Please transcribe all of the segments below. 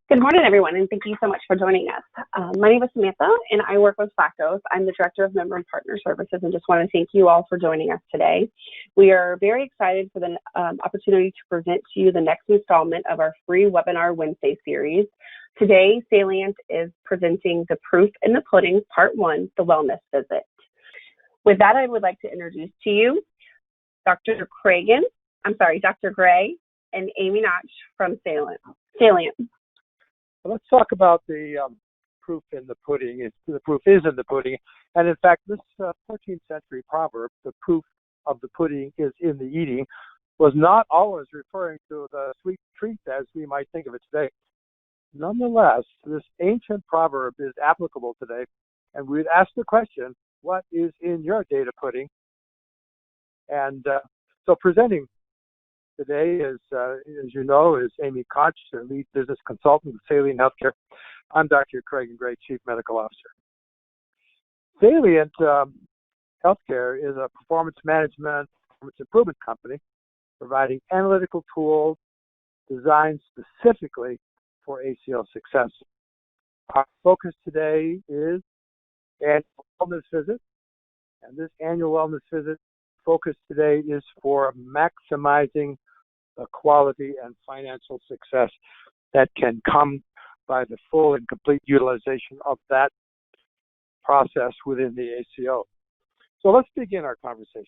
Good morning, everyone, and thank you so much for joining us. My name is Samantha, and I work with FLAACOS. I'm the Director of Member and Partner Services, and just want to thank you all for joining us today. We are very excited for the opportunity to present to you the next installment of our free webinar Wednesday series. Today, Salient is presenting The Proof in the Pudding, Part 1, the Wellness Visit. With that, I would like to introduce to you Dr. Gray and Amy Notch from Salient. Well, let's talk about the proof in the pudding. The proof is in the pudding. And in fact, this 14th century proverb, the proof of the pudding is in the eating, was not always referring to the sweet treat as we might think of it today. Nonetheless, this ancient proverb is applicable today. And we'd ask the question, what is in your data pudding? And so presenting today is, as you know, is Amy Koch, the lead business consultant with Salient Healthcare. I'm Dr. Craig Gray, Chief Medical Officer. Salient Healthcare is a performance improvement company providing analytical tools designed specifically for ACO success. Our focus today is annual wellness visit, and this annual wellness visit focus today is for maximizing the quality and financial success that can come by the full and complete utilization of that process within the ACO. So let's begin our conversation.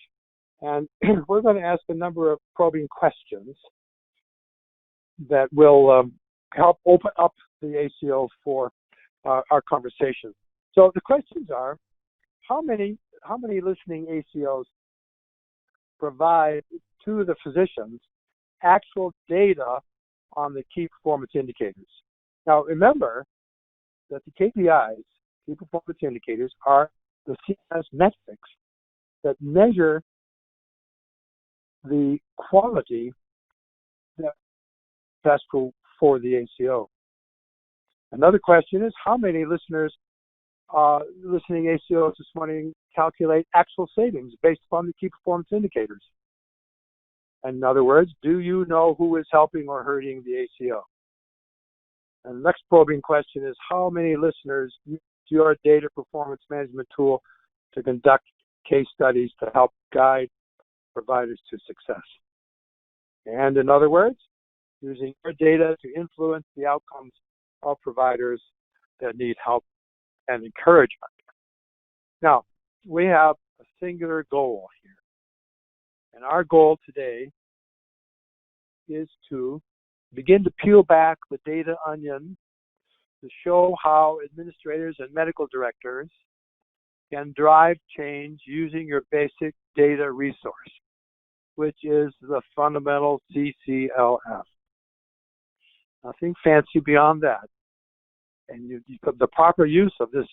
And we're going to ask a number of probing questions that will help open up the ACO for our conversation. So the questions are, how many listening ACOs provide to the physicians actual data on the key performance indicators? Now, remember that the KPIs, key performance indicators, are the CMS metrics that measure the quality that's successful for the ACO. Another question is, how many listening ACOs this morning calculate actual savings based upon the key performance indicators? In other words, do you know who is helping or hurting the ACO? And the next probing question is, how many listeners use your data performance management tool to conduct case studies to help guide providers to success? And in other words, using your data to influence the outcomes of providers that need help and encouragement. Now, we have a singular goal here. And our goal today is to begin to peel back the data onion to show how administrators and medical directors can drive change using your basic data resource, which is the fundamental CCLF. Nothing fancy beyond that. And the proper use of this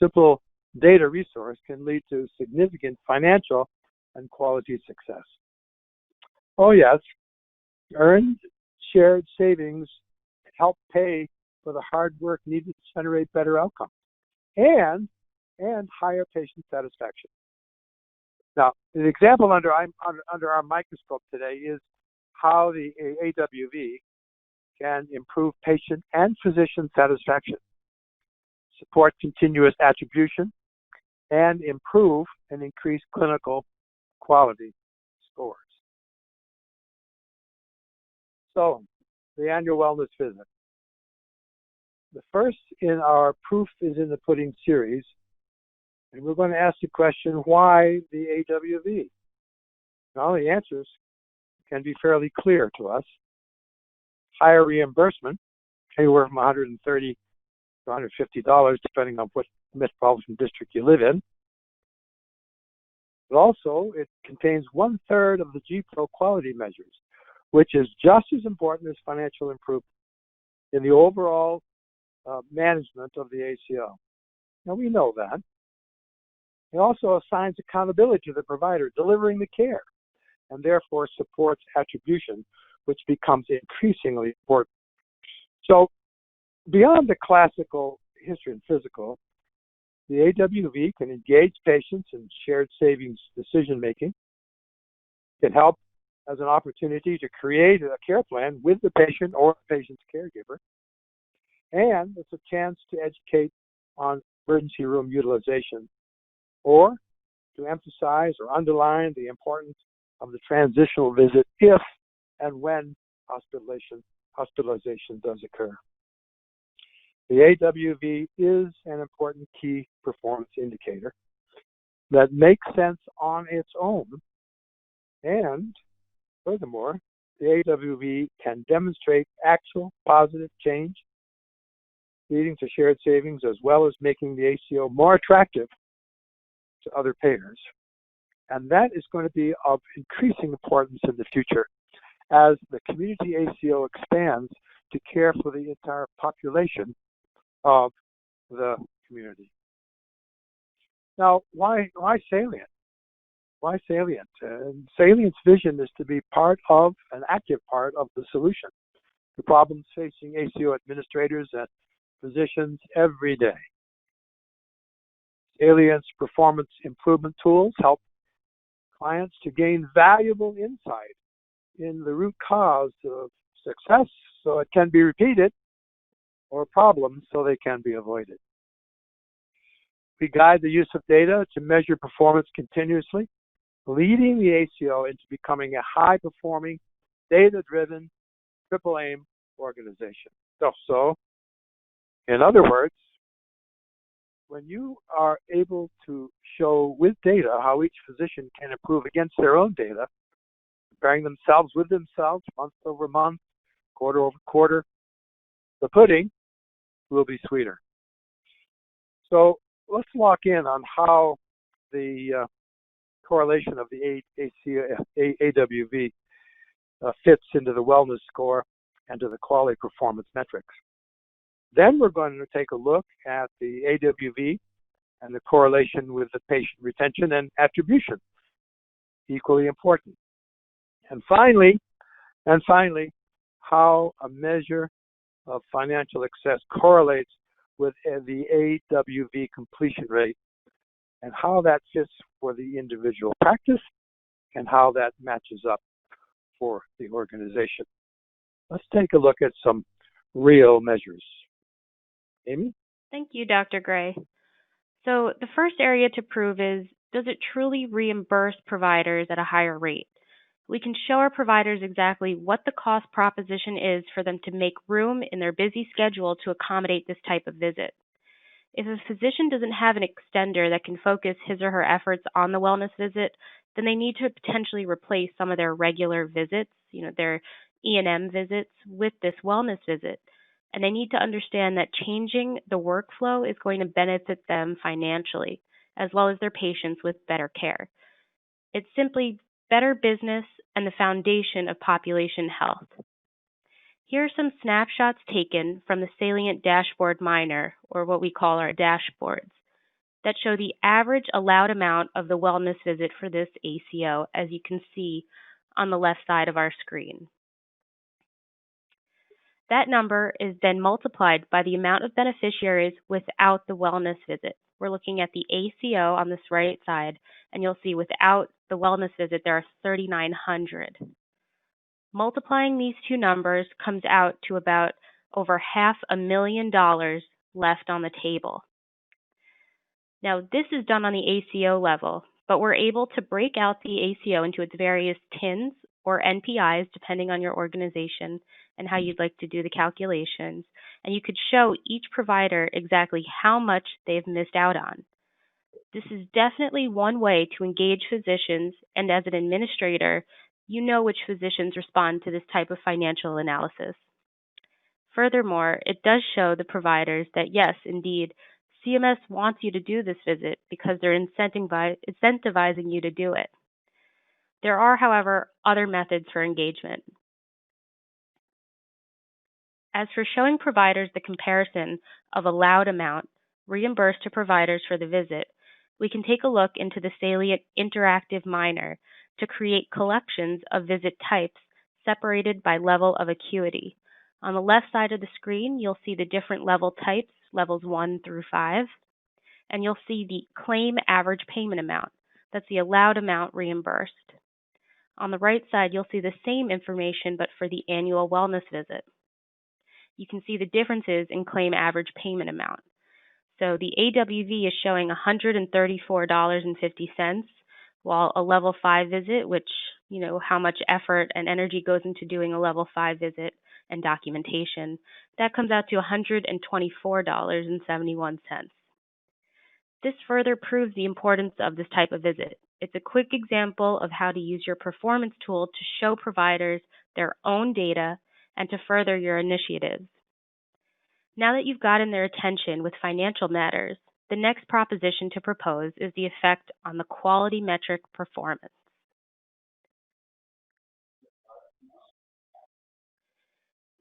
simple data resource can lead to significant financial and quality success. Oh yes, earned shared savings help pay for the hard work needed to generate better outcomes and higher patient satisfaction. Now, the example under our microscope today is how the AWV can improve patient and physician satisfaction, support continuous attribution, and improve and increase clinical quality scores. So, the annual wellness visit. The first in our Proof is in the Pudding series, and we're going to ask the question, why the AWV? Well, the answers can be fairly clear to us. Higher reimbursement, anywhere from $130 to $150, depending on what metropolitan district you live in. But also, it contains 1/3 of the GPRO quality measures, which is just as important as financial improvement in the overall management of the ACO. Now, we know that. It also assigns accountability to the provider delivering the care, and therefore supports attribution, which becomes increasingly important. So, beyond the classical history and physical, the AWV can engage patients in shared savings decision-making. It can help as an opportunity to create a care plan with the patient or the patient's caregiver. and it's a chance to educate on emergency room utilization, or to emphasize or underline the importance of the transitional visit if and when hospitalization does occur. The AWV is an important key performance indicator that makes sense on its own, and furthermore, the AWV can demonstrate actual positive change, leading to shared savings, as well as making the ACO more attractive to other payers. And that is going to be of increasing importance in the future as the community ACO expands to care for the entire population of the community. Now, why Salient? Why Salient? Salient's vision is to be an active part of the solution to problems facing ACO administrators and physicians every day. Salient's performance improvement tools help clients to gain valuable insight in the root cause of success so it can be repeated, or problems so they can be avoided. We guide the use of data to measure performance continuously, leading the ACO into becoming a high-performing, data-driven, triple aim organization. So, in other words, when you are able to show with data how each physician can improve against their own data, comparing themselves with themselves month over month, quarter over quarter, the pudding will be sweeter. So let's lock in on how the correlation of the AWV fits into the wellness score and to the quality performance metrics. Then we're going to take a look at the AWV and the correlation with the patient retention and attribution, equally important. And finally, how a measure of financial success correlates with the AWV completion rate, and how that fits for the individual practice, and how that matches up for the organization. Let's take a look at some real measures. Amy? Thank you, Dr. Gray. So the first area to prove is, does it truly reimburse providers at a higher rate? We can show our providers exactly what the cost proposition is for them to make room in their busy schedule to accommodate this type of visit. If a physician doesn't have an extender that can focus his or her efforts on the wellness visit, then they need to potentially replace some of their regular visits, their E&M visits, with this wellness visit. And they need to understand that changing the workflow is going to benefit them financially, as well as their patients with better care. It's simply better business and the foundation of population health. Here are some snapshots taken from the Salient Dashboard Miner, or what we call our dashboards, that show the average allowed amount of the wellness visit for this ACO, as you can see on the left side of our screen. That number is then multiplied by the amount of beneficiaries without the wellness visit. We're looking at the ACO on this right side, and you'll see without the wellness visit, there are 3,900. Multiplying these two numbers comes out to about over $500,000 left on the table. Now, this is done on the ACO level, but we're able to break out the ACO into its various TINs or NPIs, depending on your organization and how you'd like to do the calculations. And you could show each provider exactly how much they've missed out on. This is definitely one way to engage physicians, and as an administrator, you know which physicians respond to this type of financial analysis. Furthermore, it does show the providers that yes, indeed, CMS wants you to do this visit because they're incentivizing you to do it. There are, however, other methods for engagement. As for showing providers the comparison of allowed amount reimbursed to providers for the visit, we can take a look into the Salient Interactive Miner to create collections of visit types separated by level of acuity. On the left side of the screen, you'll see the different level types, levels 1 through 5, and you'll see the claim average payment amount. That's the allowed amount reimbursed. On the right side, you'll see the same information, but for the annual wellness visit. you can see the differences in claim average payment amount. So the AWV is showing $134.50, while a level 5 visit, which, how much effort and energy goes into doing a level 5 visit and documentation, that comes out to $124.71. This further proves the importance of this type of visit. It's a quick example of how to use your performance tool to show providers their own data and to further your initiatives. Now that you've gotten their attention with financial matters, the next proposition to propose is the effect on the quality metric performance.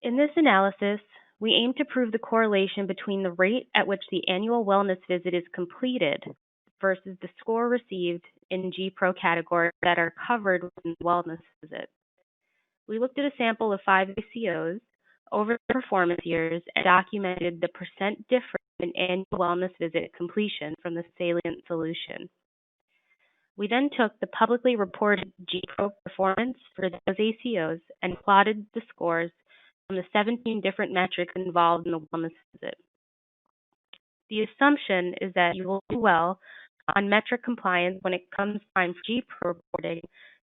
In this analysis, we aim to prove the correlation between the rate at which the annual wellness visit is completed versus the score received in G-Pro categories that are covered within the wellness visit. We looked at a sample of 5 ACOs over the performance years and documented the percent difference in annual wellness visit completion from the salient solution. We then took the publicly reported G-Pro performance for those ACOs and plotted the scores from the 17 different metrics involved in the wellness visit. The assumption is that you will do well on metric compliance when it comes time for G-Pro reporting,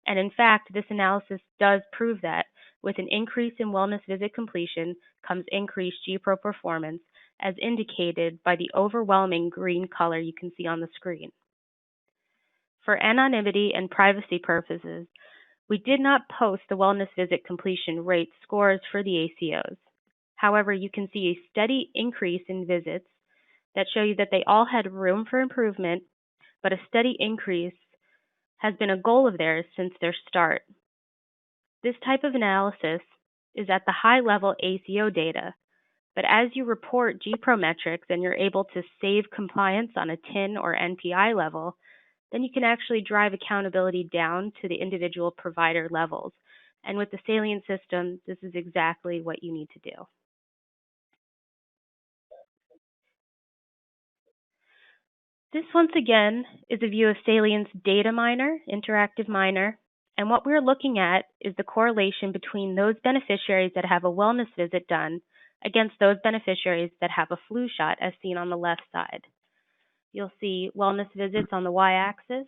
and in fact, this analysis does prove that with an increase in wellness visit completion comes increased G-Pro performance, as indicated by the overwhelming green color you can see on the screen. For anonymity and privacy purposes, we did not post the wellness visit completion rate scores for the ACOs. However, you can see a steady increase in visits that show you that they all had room for improvement, but a steady increase has been a goal of theirs since their start. This type of analysis is at the high-level ACO data, but as you report G-Pro metrics and you're able to save compliance on a TIN or NPI level, then you can actually drive accountability down to the individual provider levels. And with the Salient system, this is exactly what you need to do. This, once again, is a view of Salient's data miner, interactive miner, and what we're looking at is the correlation between those beneficiaries that have a wellness visit done against those beneficiaries that have a flu shot, as seen on the left side. You'll see wellness visits on the y-axis,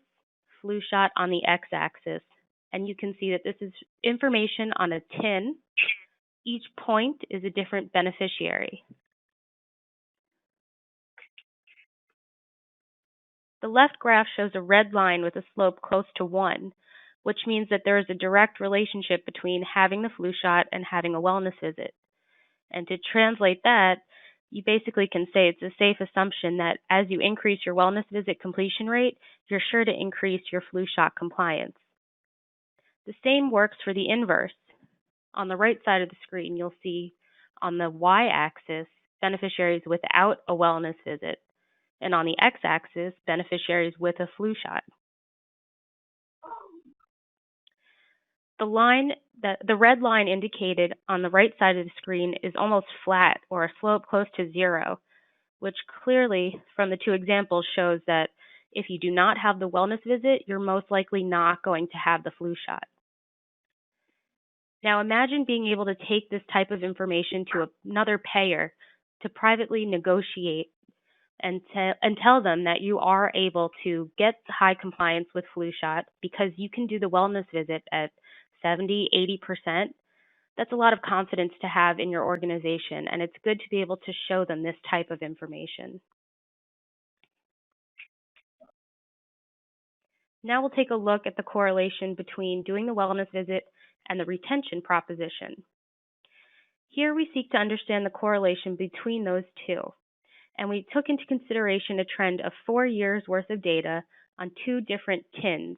flu shot on the x-axis, and you can see that this is information on a TIN. Each point is a different beneficiary. The left graph shows a red line with a slope close to 1, which means that there is a direct relationship between having the flu shot and having a wellness visit. And to translate that, you basically can say it's a safe assumption that as you increase your wellness visit completion rate, you're sure to increase your flu shot compliance. The same works for the inverse. On the right side of the screen, you'll see on the y-axis beneficiaries without a wellness visit, and on the x-axis beneficiaries with a flu shot. The red line indicated on the right side of the screen is almost flat or a slope close to 0, which clearly from the two examples shows that if you do not have the wellness visit, you're most likely not going to have the flu shot. Now imagine being able to take this type of information to another payer to privately negotiate and tell them that you are able to get high compliance with flu shot because you can do the wellness visit at 70, 80%. That's a lot of confidence to have in your organization, and it's good to be able to show them this type of information. Now we'll take a look at the correlation between doing the wellness visit and the retention proposition. Here we seek to understand the correlation between those two, and we took into consideration a trend of 4 years worth of data on 2 different TINs.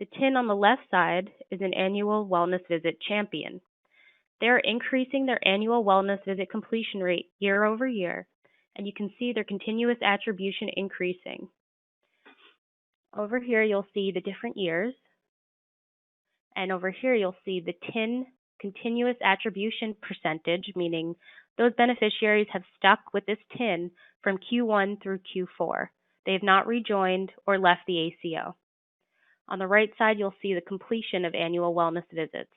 The TIN on the left side is an annual wellness visit champion. They are increasing their annual wellness visit completion rate year over year, and you can see their continuous attribution increasing. Over here, you'll see the different years, and over here, you'll see the TIN continuous attribution percentage, meaning those beneficiaries have stuck with this TIN from Q1 through Q4. They have not rejoined or left the ACO. On the right side, you'll see the completion of annual wellness visits.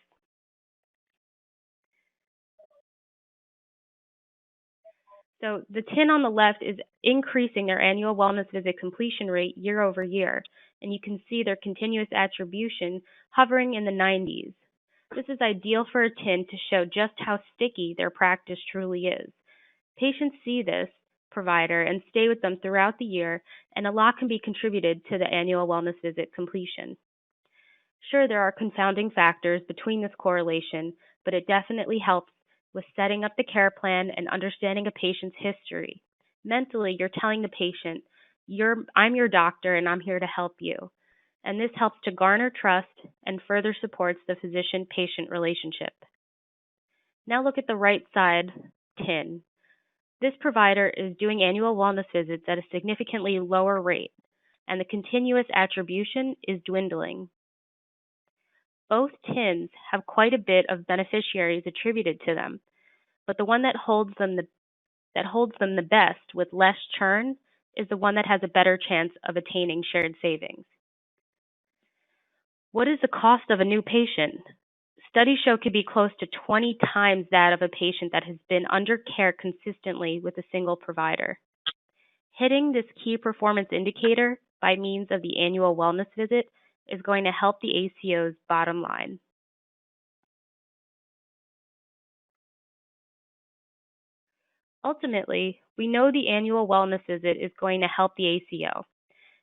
So the tin on the left is increasing their annual wellness visit completion rate year over year, and you can see their continuous attribution hovering in the 90s. This is ideal for a tin to show just how sticky their practice truly is. Patients see this provider and stay with them throughout the year, and a lot can be contributed to the annual wellness visit completion. Sure, there are confounding factors between this correlation, but it definitely helps with setting up the care plan and understanding a patient's history. Mentally, you're telling the patient, I'm your doctor and I'm here to help you. And this helps to garner trust and further supports the physician-patient relationship. Now look at the right side tin. This provider is doing annual wellness visits at a significantly lower rate, and the continuous attribution is dwindling. Both tins have quite a bit of beneficiaries attributed to them, but the one that holds them the best with less churn is the one that has a better chance of attaining shared savings. What is the cost of a new patient? Studies show it could be close to 20 times that of a patient that has been under care consistently with a single provider. Hitting this key performance indicator by means of the annual wellness visit is going to help the ACO's bottom line. Ultimately, we know the annual wellness visit is going to help the ACO.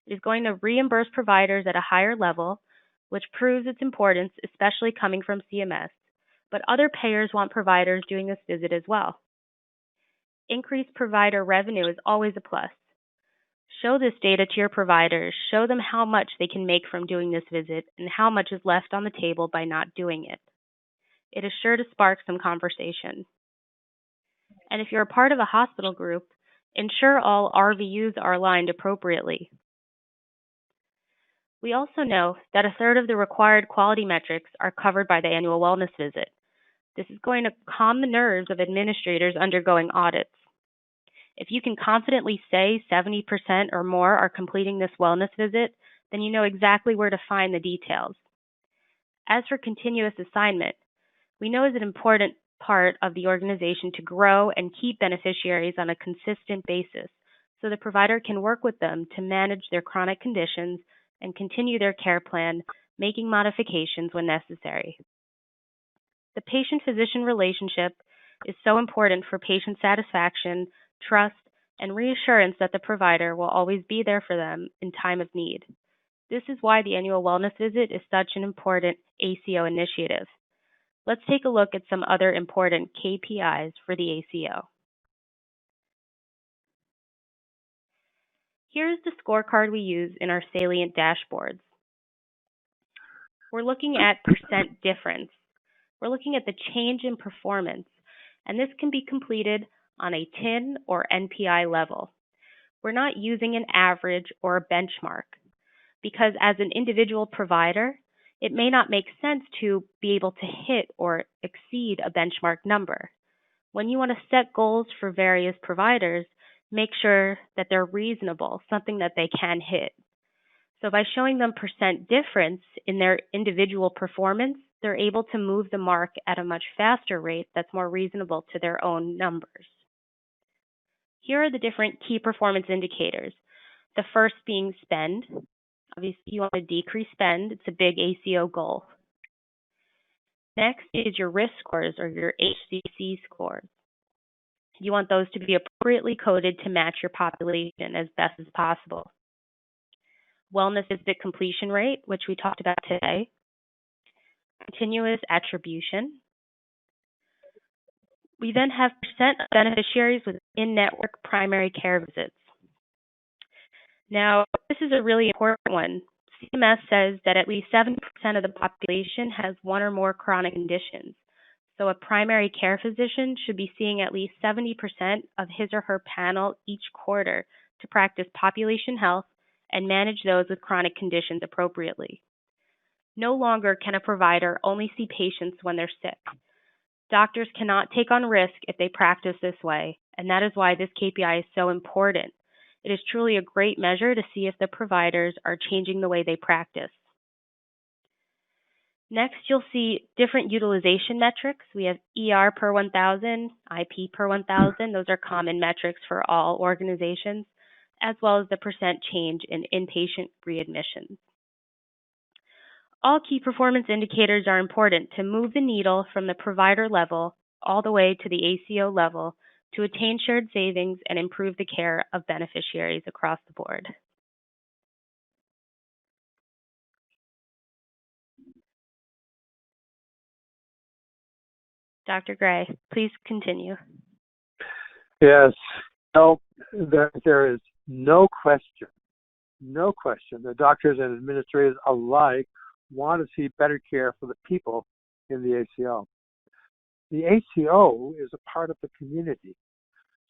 It is going to reimburse providers at a higher level, which proves its importance, especially coming from CMS, but other payers want providers doing this visit as well. Increased provider revenue is always a plus. Show this data to your providers, show them how much they can make from doing this visit and how much is left on the table by not doing it. It is sure to spark some conversation. And if you're a part of a hospital group, ensure all RVUs are aligned appropriately. We also know that a third of the required quality metrics are covered by the annual wellness visit. This is going to calm the nerves of administrators undergoing audits. If you can confidently say 70% or more are completing this wellness visit, then you know exactly where to find the details. As for continuous assignment, we know it's an important part of the organization to grow and keep beneficiaries on a consistent basis so the provider can work with them to manage their chronic conditions and continue their care plan, making modifications when necessary. The patient-physician relationship is so important for patient satisfaction, trust, and reassurance that the provider will always be there for them in time of need. This is why the annual wellness visit is such an important ACO initiative. Let's take a look at some other important KPIs for the ACO. Here's the scorecard we use in our salient dashboards. We're looking at percent difference. We're looking at the change in performance, and this can be completed on a TIN or NPI level. We're not using an average or a benchmark because as an individual provider, it may not make sense to be able to hit or exceed a benchmark number. When you want to set goals for various providers, make sure that they're reasonable, something that they can hit. So by showing them percent difference in their individual performance, they're able to move the mark at a much faster rate that's more reasonable to their own numbers. Here are the different key performance indicators. The first being spend. Obviously, you want to decrease spend. It's a big ACO goal. Next is your risk scores or your HCC scores. You want those to be appropriately coded to match your population as best as possible. Wellness visit completion rate, which we talked about today. Continuous attribution. We then have percent of beneficiaries with in-network primary care visits. Now, this is a really important one. CMS says that at least 7% of the population has one or more chronic conditions. So a primary care physician should be seeing at least 70% of his or her panel each quarter to practice population health and manage those with chronic conditions appropriately. No longer can a provider only see patients when they're sick. Doctors cannot take on risk if they practice this way, and that is why this KPI is so important. It is truly a great measure to see if the providers are changing the way they practice. Next, you'll see different utilization metrics. We have ER per 1,000, IP per 1,000. Those are common metrics for all organizations, as well as the percent change in inpatient readmissions. All key performance indicators are important to move the needle from the provider level all the way to the ACO level to attain shared savings and improve the care of beneficiaries across the board. Dr. Gray, please continue. Yes. No, there is no question that doctors and administrators alike want to see better care for the people in the ACO. The ACO is a part of the community.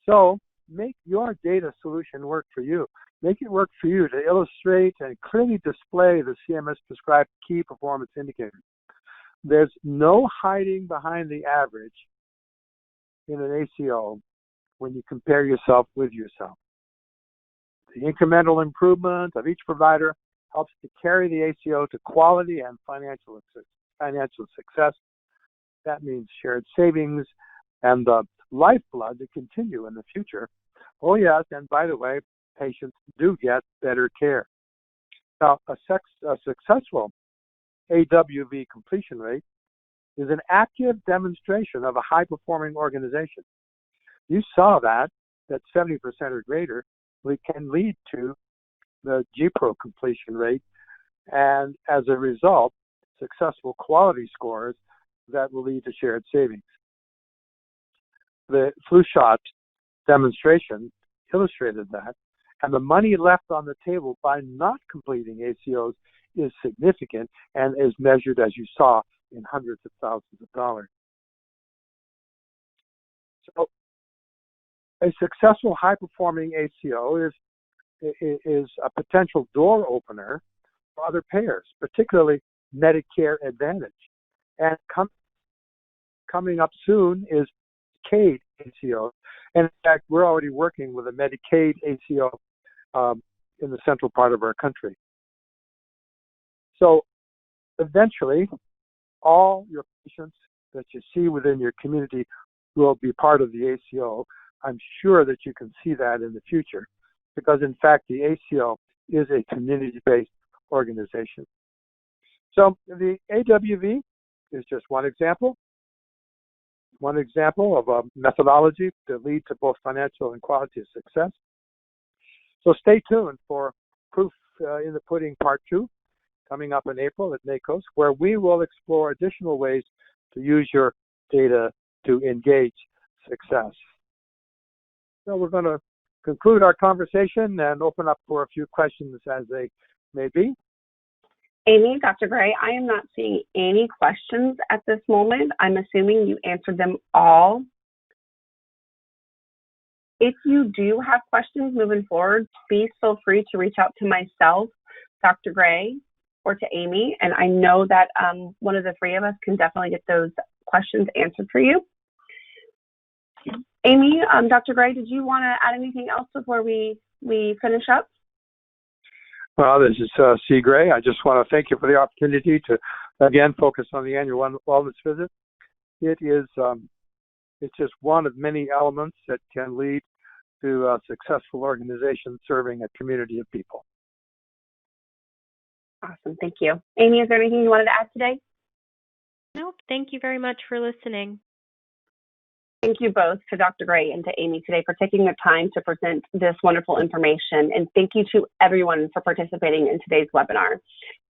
So make your data solution work for you. Make it work for you to illustrate and clearly display the CMS prescribed key performance indicators. There's no hiding behind the average in an ACO when you compare yourself with yourself. The incremental improvement of each provider helps to carry the ACO to quality and financial success. That means shared savings and the lifeblood to continue in the future. Oh yes, and by the way, patients do get better care. Now, a successful AWV completion rate is an active demonstration of a high-performing organization. You saw that 70% or greater can lead to the GPRO completion rate, and as a result, successful quality scores that will lead to shared savings. The flu shot demonstration illustrated that, and the money left on the table by not completing ACOs is significant and is measured, as you saw, in hundreds of thousands of dollars. So a successful high-performing ACO is a potential door opener for other payers, particularly Medicare Advantage. And coming up soon is Medicaid ACO. And in fact, we're already working with a Medicaid ACO in the central part of our country. So eventually, all your patients that you see within your community will be part of the ACO. I'm sure that you can see that in the future because, in fact, the ACO is a community-based organization. So the AWV is just one example of a methodology that leads to both financial and quality of success. So stay tuned for Proof in the Pudding Part 2 coming up in April at NACOS, where we will explore additional ways to use your data to engage success. So we're going to conclude our conversation and open up for a few questions as they may be. Amy, Dr. Gray, I am not seeing any questions at this moment. I'm assuming you answered them all. If you do have questions moving forward, please feel free to reach out to myself, Dr. Gray, or to Amy, and I know that one of the three of us can definitely get those questions answered for you. Amy, Dr. Gray, did you want to add anything else before we finish up? Well, this is C. Gray. I just want to thank you for the opportunity to, again, focus on the annual wellness visit. It is it's just one of many elements that can lead to a successful organization serving a community of people. Awesome. Thank you. Amy, is there anything you wanted to add today? Nope. Thank you very much for listening. Thank you both to Dr. Gray and to Amy today for taking the time to present this wonderful information. And thank you to everyone for participating in today's webinar.